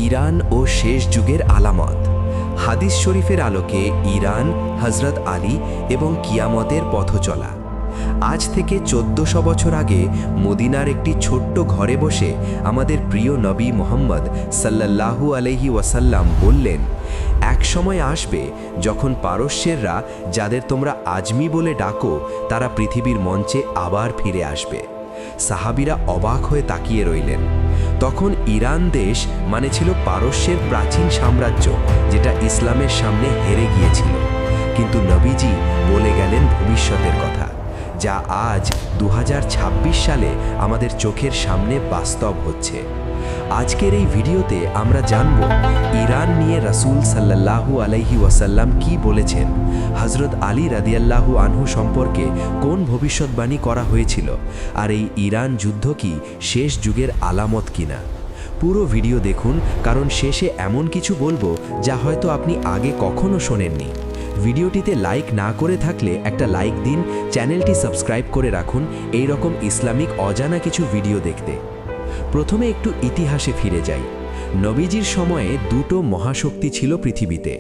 Iran ও শেষ যুগের আলামত। হাদিস শরীফের আলোকে ইরান, হজরত আলী এবং কিয়ামতের পথচলা। আজ থেকে 1400 বছর আগে মদিনার একটি ছোট্ট ঘরে বসে আমাদের প্রিয় নবী মুহাম্মদ সাল্লাল্লাহু আলাইহি ওয়াসাল্লাম বললেন, এক সময় আসবে যখন পারস্যেররা, যাদের তোমরা আজমি বলে ডাকো, তারা পৃথিবীর মঞ্চে আবার ফিরে আসবে। সাহাবীরা অবাক হয়ে তাকিয়ে রইলেন। তখন ইরান দেশ মানে ছিল পারস্যের প্রাচীন সাম্রাজ্য, যেটা ইসলামের সামনে হেরে গিয়েছিল। কিন্তু নবীজি বলে গেলেন ভবিষ্যতের কথা, যা আজ 2026 সালে আমাদের চোখের সামনে বাস্তব হচ্ছে। আজকের এই ভিডিওতে আমরা জানব ইরান নিয়ে রাসূল সাল্লাল্লাহু আলাইহি ওয়াসাল্লাম কি বলেছেন, হযরত আলী রাদিয়াল্লাহু আনহু সম্পর্কে কোন ভবিষ্যৎবাণী করা হয়েছিল, আর এই ইরান যুদ্ধ কি শেষ যুগের আলামত কিনা। পুরো ভিডিও দেখুন, কারণ শেষে এমন কিছু বলবো যা হয়তো আপনি আগে কখনো শোনেননি। ভিডিওটিতে লাইক না করে থাকলে একটা লাইক দিন, চ্যানেলটি সাবস্ক্রাইব করে রাখুন এই রকম ইসলামিক অজানা কিছু ভিডিও দেখতে। প্রথমে একটু ইতিহাসে ফিরে যাই। নবীজির সময়ে দুটো মহাশক্তি ছিল পৃথিবীতে।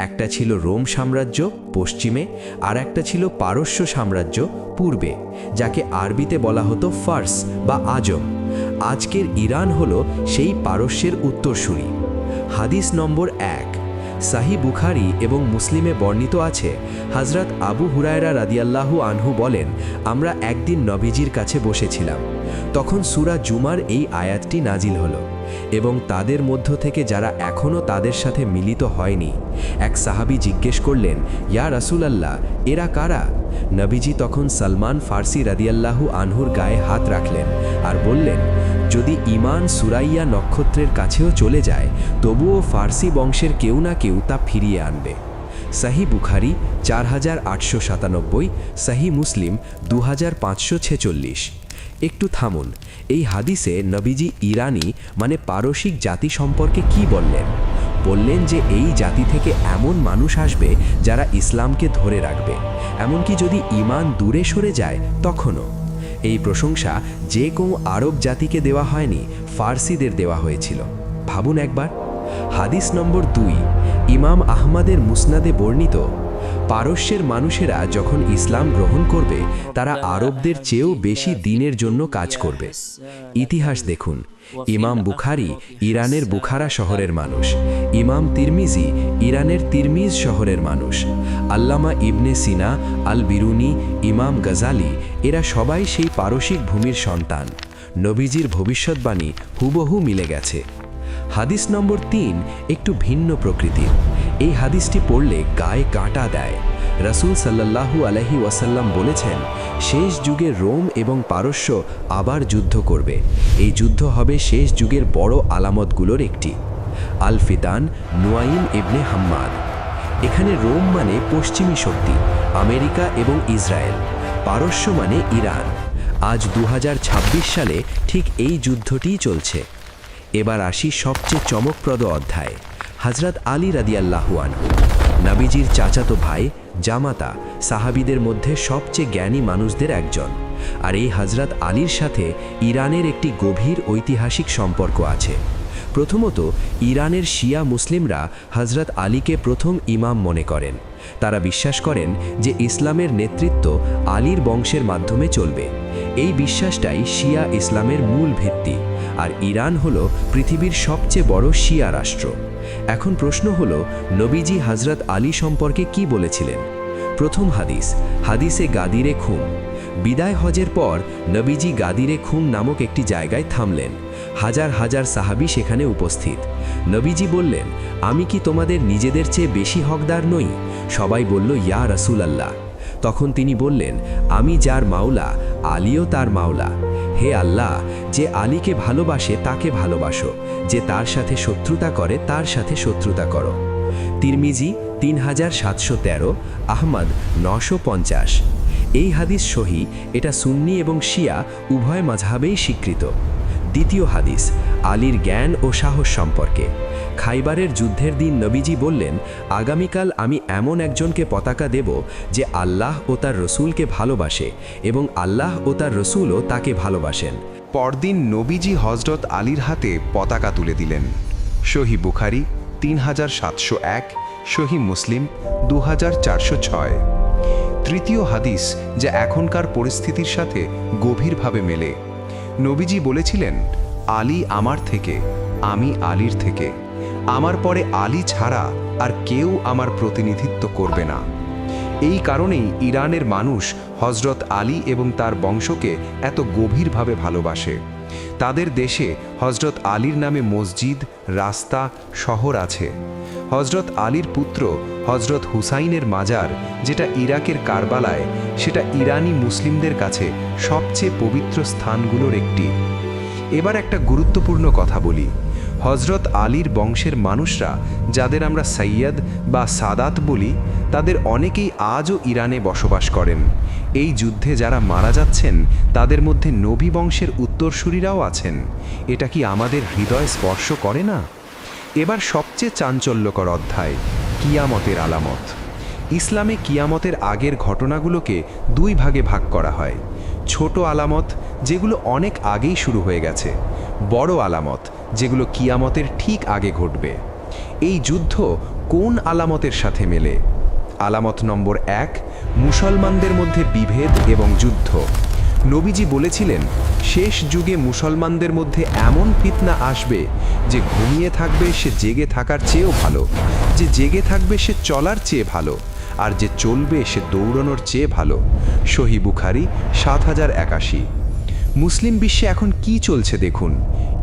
একটা ছিল রোম সাম্রাজ্য পশ্চিমে, আর একটা ছিল পারস্য সাম্রাজ্য পূর্বে, যাকে আরবিতে বলা হতো ফার্স বা আজম। আজকের ইরান হলো সেই পারস্যের উত্তরসূরি। হাদিস নম্বর 1, সাহি বুখারী এবং মুসলিমে বর্ণিত আছে, হযরত আবু হুরায়রা রাদিয়াল্লাহু আনহু বলেন, আমরা একদিন নবীজির কাছে বসেছিলাম। তখন সূরা জুমার এই আয়াতটি নাজিল হলো, এবং তাদের মধ্য থেকে যারা এখনও তাদের সাথে মিলিত হয়নি। এক সাহাবী জিজ্ঞেস করলেন, ইয়া রাসূলাল্লাহ, এরা কারা? নবীজি তখন সালমান ফার্সি রাদিয়াল্লাহু আনহুর গায়ে হাত রাখলেন আর বললেন, যদি ঈমান সুরাইয়া নক্ষত্রের কাছেও চলে যায়, তবুও ফার্সি বংশের কেউ না কেউ তা ফিরিয়ে আনবে। সাহি বুখারী 4897, সাহি মুসলিম 2546। একটু থামুন, এই হাদিসে নবীজি ইরানি মানে পারসিক জাতি সম্পর্কে কি বললেন? বললেন যে এই জাতি থেকে এমন মানুষ আসবে যারা ইসলামকে ধরে রাখবে, এমনকি যদি ঈমান দূরে সরে যায় তখনও। এই প্রশংসা যে কোনো আরব জাতিকে দেওয়া হয়নি, ফার্সিদের দেওয়া হয়েছিল। ভাবুন একবার। হাদিস নম্বর 2, ইমাম আহমদের মুসনাদে বর্ণিত, পারস্যের মানুষেরা যখন ইসলাম গ্রহণ করবে, তারা আরবদের চেয়েও বেশি দিনের জন্য কাজ করবে। ইতিহাস দেখুন। ইমাম বুখারী ইরানের বুখারা শহরের মানুষ, ইমাম তিরমিজি ইরানের তিরমিজ শহরের মানুষ, আল্লামা ইবনে সিনা, আল বিরুনি, ইমাম গজালি, এরা সবাই সেই পারসিক ভূমির সন্তান। নবীজির ভবিষ্যৎবাণী হুবহু মিলে গেছে। হাদিস নম্বর 3 একটু ভিন্ন প্রকৃতির। এই হাদিসটি পড়লে গায়ে কাঁটা দেয়। রাসূল সাল্লাল্লাহু আলাইহি ওয়াসাল্লাম বলেছেন, শেষ যুগে রোম এবং পারস্য আবার যুদ্ধ করবে। এই যুদ্ধ হবে শেষ যুগের বড় আলামতগুলোর একটি। আল ফিতান, নুয়াইম ইবনে হাম্মাদ। এখানে রোম মানে পশ্চিমী শক্তি, আমেরিকা এবং ইসরায়েল। পারস্য মানে ইরান। আজ 2026 সালে ঠিক এই যুদ্ধটিই চলছে। এবার আসি সবচেয়ে চমকপ্রদ অধ্যায়। হযরত আলী রাদিয়াল্লাহু আনহু, নবীজির চাচাতো ভাই, জামাতা, সাহাবীদের মধ্যে সবচেয়ে জ্ঞানী মানুষদের একজন। আর এই হযরত আলীর সাথে ইরানের একটি গভীর ঐতিহাসিক সম্পর্ক আছে। প্রথমত, ইরানের শিয়া মুসলিমরা হযরত আলীকে প্রথম ইমাম মনে করেন। তারা বিশ্বাস করেন যে ইসলামের নেতৃত্ব আলীর বংশের মাধ্যমে চলবে। এই বিশ্বাসটাই শিয়া ইসলামের মূল ভিত্তি। আর ইরান হলো পৃথিবীর সবচেয়ে বড় শিয়া রাষ্ট্র। এখন প্রশ্ন হলো, নবীজি হযরত আলী সম্পর্কে কি বলেছিলেন? প্রথম হাদিস, হাদিসে গাদিরে খুম। বিদায় হজের পর নবীজি গাদিরে খুম নামক একটি জায়গায় থামলেন। হাজার হাজার সাহাবী সেখানে উপস্থিত। নবীজি বললেন, আমি কি তোমাদের নিজেদের চেয়ে বেশি হকদার নই? সবাই বলল, ইয়া রাসূলাল্লাহ। তখন তিনি বললেন, আমি যার মাওলা, আলীও তার মাওলা। হে আল্লাহ, যে আলীকে ভালোবাসে তাকে ভালোবাসো, যে তার সাথে শত্রুতা করে তার সাথে শত্রুতা করো। তিরমিজি 3713, আহমদ 950। এই হাদিস সহি। এটা সুন্নি এবং শিয়া উভয় মাযহাবেই স্বীকৃত। দ্বিতীয় হাদিস, আলীর জ্ঞান ও সাহস সম্পর্কে। খাইবারের যুদ্ধের দিন নবীজি বললেন, আগামীকাল আমি এমন একজনকে পতাকা দেব যে আল্লাহ ও তার রসুলকে ভালোবাসে এবং আল্লাহ ও তার রসুলও তাকে ভালোবাসেন। পরদিন নবীজি হযরত আলীর হাতে পতাকা তুলে দিলেন। সহি বুখারি 3701, সহি মুসলিম 2406। তৃতীয় হাদিস, যা এখনকার পরিস্থিতির সাথে গভীরভাবে মেলে। নবীজি বলেছিলেন, আলী আমার থেকে, আমি আলীর থেকে, আমার পরে আলী ছাড়া আর কেউ আমার প্রতিনিধিত্ব করবে না। এই কারণেই ইরানের মানুষ হজরত আলী এবং তার বংশকে এত গভীরভাবে ভালোবাসে। তাদের দেশে হজরত আলীর নামে মসজিদ, রাস্তা, শহর আছে। হজরত আলীর পুত্র হজরত হুসাইনের মাজার, যেটা ইরাকের কারবালায়, সেটা ইরানি মুসলিমদের কাছে সবচেয়ে পবিত্র স্থানগুলোর একটি। এবার একটা গুরুত্বপূর্ণ কথা বলি। হজরত আলীর বংশের মানুষরা, যাদের আমরা সৈয়দ বা সাদাত বলি, তাদের অনেকেই আজও ইরানে বসবাস করেন। এই যুদ্ধে যারা মারা যাচ্ছেন, তাদের মধ্যে নবী বংশের উত্তরসূরিরাও আছেন। এটা কি আমাদের হৃদয় স্পর্শ করে না? এবার সবচেয়ে চাঞ্চল্যকর অধ্যায়, কিয়ামতের আলামত। ইসলামে কিয়ামতের আগের ঘটনাগুলোকে দুই ভাগে ভাগ করা হয়। ছোট আলামত, যেগুলো অনেক আগেই শুরু হয়ে গেছে; বড় আলামত, যেগুলো কিয়ামতের ঠিক আগে ঘটবে। এই যুদ্ধ কোন আলামতের সাথে মেলে? আলামত নম্বর 1, মুসলমানদের মধ্যে বিভেদ এবং যুদ্ধ। নবীজি বলেছিলেন, শেষ যুগে মুসলমানদের মধ্যে এমন ফিতনা আসবে যে ঘুমিয়ে থাকবে সে জেগে থাকার চেয়েও ভালো, যে জেগে থাকবে সে চলার চেয়ে ভালো, আর যে চলবে সে দৌড়ানোর চেয়ে ভালো। সহি বুখারি 7081। মুসলিম বিশ্বে এখন কি চলছে দেখুন।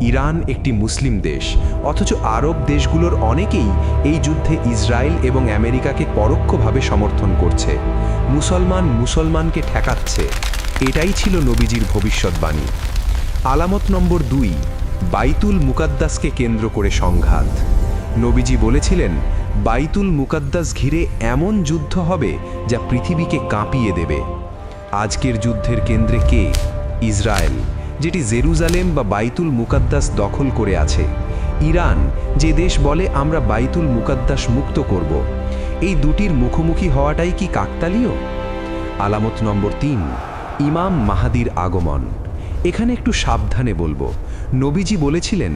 ইরান একটি মুসলিম দেশ, অথচ আরব দেশগুলোর অনেকেই এই যুদ্ধে ইসরায়েল এবং আমেরিকাকে পরোক্ষভাবে সমর্থন করছে। মুসলমানকে ঠেকাচ্ছে। এটাই ছিল নবীজির ভবিষ্যৎবাণী। আলামত নম্বর 2, বাইতুল মুকাদ্দাসকে কেন্দ্র করে সংঘাত। নবীজি বলেছিলেন, বাইতুল মুকাদ্দাস ঘিরে এমন যুদ্ধ হবে যা পৃথিবীকে কাঁপিয়ে দেবে। আজকের যুদ্ধের কেন্দ্রে কে? ইসরায়েল, যেটি জেরুজালেম বা বাইতুল মুকাদ্দাস দখল করে আছে। ইরান, যে দেশ বলে আমরা বাইতুল মুকাদ্দাস মুক্ত করব। এই দুটির মুখোমুখি হওয়াটাই কি কাকতালীয়? আলামত নম্বর 3, ইমাম মাহাদির আগমন। এখানে একটু সাবধানে বলবো। নবীজি বলেছিলেন,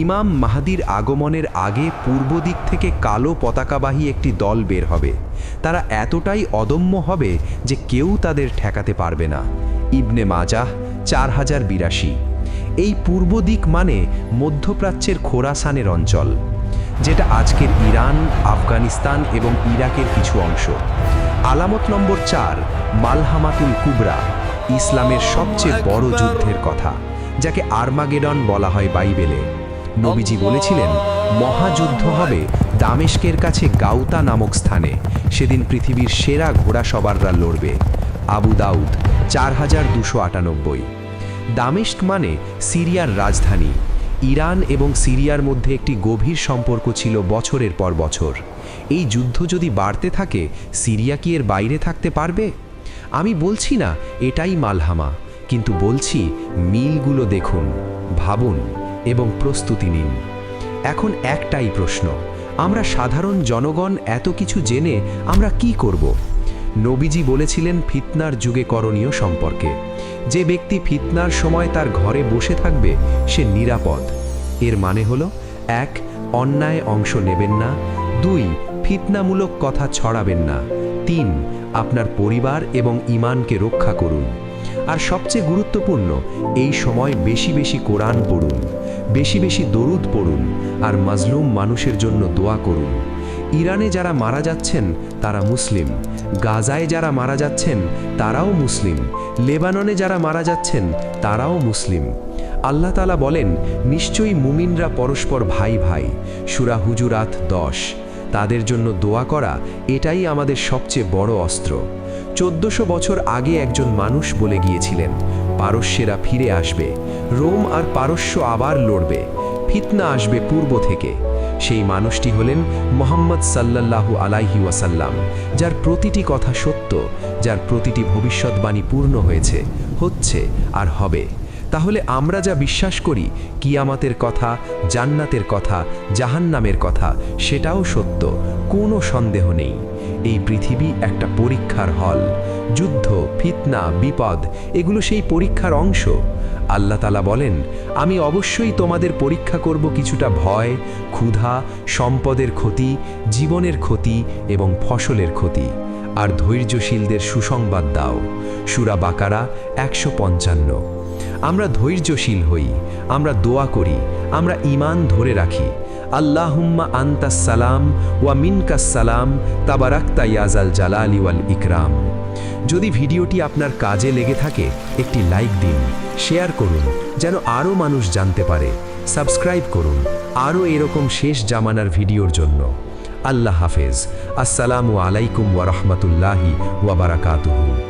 ইমাম মাহাদির আগমনের আগে পূর্ব দিক থেকে কালো পতাকাবাহী একটি দল বের হবে। তারা এতটাই অদম্য হবে যে কেউ তাদের ঠেকাতে পারবে না। ইবনে মাজাহ 4082। এই পূর্ব দিক মানে মধ্যপ্রাচ্যের খোরাসানের অঞ্চল, যেটা আজকের ইরান, আফগানিস্তান এবং ইরাকের কিছু অংশ। আলামত নম্বর 4, মালহামাতুল কুবরা, ইসলামের সবচেয়ে বড় যুদ্ধের কথা, যাকে আর্মাগেডন বলা হয় বাইবেলে। নবীজি বলেছিলেন, মহাযুদ্ধ হবে দামেস্কের কাছে গাউতা নামক স্থানে। সেদিন পৃথিবীর সেরা ঘোড়াসওয়াররা লড়বে। আবু দাউদ 4298। দামেস্ক মানে সিরিয়ার রাজধানী। ইরান এবং সিরিয়ার মধ্যে একটি গভীর সম্পর্ক ছিল বছরের পর বছর। এই যুদ্ধ যদি বাড়তে থাকে, সিরিয়া কি এর বাইরে থাকতে পারবে? আমি বলছি না এটাই মালহামা, কিন্তু বলছি মিলগুলো দেখুন, ভাবুন এবং প্রস্তুতি নিন। এখন একটাই প্রশ্ন, আমরা সাধারণ জনগণ এত কিছু জেনে আমরা কি করব? নবীজি বলেছিলেন ফিতনার যুগে করণীয় সম্পর্কে। যে ব্যক্তি ফিতনার সময় তার ঘরে বসে থাকবে সে নিরাপদ। এর মানে হলো, 1, অন্যায় অংশ নেবেন না; 2, ফিতনামূলক কথা ছড়াবেন না; 3, আপনার পরিবার এবং ঈমানকে রক্ষা করুন। আর সবচেয়ে গুরুত্বপূর্ণ, এই সময় বেশি বেশি কোরআন পড়ুন, বেশি বেশি দরুদ পড়ুন, আর মাজলুম মানুষের জন্য দোয়া করুন। ইরানে যারা মারা যাচ্ছেন তারা মুসলিম, গাজায় যারা মারা যাচ্ছেন তারাও মুসলিম, লেবাননে যারা মারা যাচ্ছেন তারাও মুসলিম। আল্লাহ তাআলা বলেন, নিশ্চয়ই মুমিনরা পরস্পর ভাই ভাই। সূরা হুজুরাত 10। তাদের জন্য দোয়া করা এটাই আমাদের সবচেয়ে বড় অস্ত্র। 1400 বছর আগে একজন মানুষ বলে গিয়েছিলেন, পারস্যেরা ফিরে আসবে, রোম আর পারস্য আবার লড়বে, ফিতনা আসবে পূর্ব থেকে। সেই মানুষটি হলেন মুহাম্মদ সাল্লাল্লাহু আলাইহি ওয়াসাল্লাম, যার প্রতিটি কথা সত্য, যার প্রতিটি ভবিষ্যৎবাণী পূর্ণ হয়েছে, হচ্ছে আর হবে। তাহলে আমরা যা বিশ্বাস করি, কিয়ামতের কথা, জান্নাতের কথা, জাহান্নামের কথা, সেটাও সত্য, কোনো সন্দেহ নেই। এই পৃথিবী একটা পরীক্ষার হল। যুদ্ধ, ফিতনা, বিপদ এগুলো সেই পরীক্ষার অংশ। আল্লাহ তাআলা বলেন, আমি অবশ্যই তোমাদের পরীক্ষা করব কিছুটা ভয়, ক্ষুধা, সম্পদের ক্ষতি, জীবনের ক্ষতি এবং ফসলের ক্ষতি। আর ধৈর্যশীলদের সুসংবাদ দাও। সূরা বাকারা 155। আমরা ধৈর্যশীল হই, আমরা দোয়া করি, আমরা ঈমান ধরে রাখি। আল্লাহুম্মা আনতাস সালাম ওয়া মিনকাস সালাম তাবারাকতা ইয়াজাল জালালি ওয়াল ইকরাম। যদি ভিডিওটি আপনার কাজে লেগে থাকে একটি লাইক দিন, শেয়ার করুন যেন আরও মানুষ জানতে পারে। সাবস্ক্রাইব করুন আরও এরকম শেষ জামানার ভিডিওর জন্য। আল্লাহ হাফেজ। আসসালামু আলাইকুম ওয়া রাহমাতুল্লাহি ওয়া বারাকাতুহু।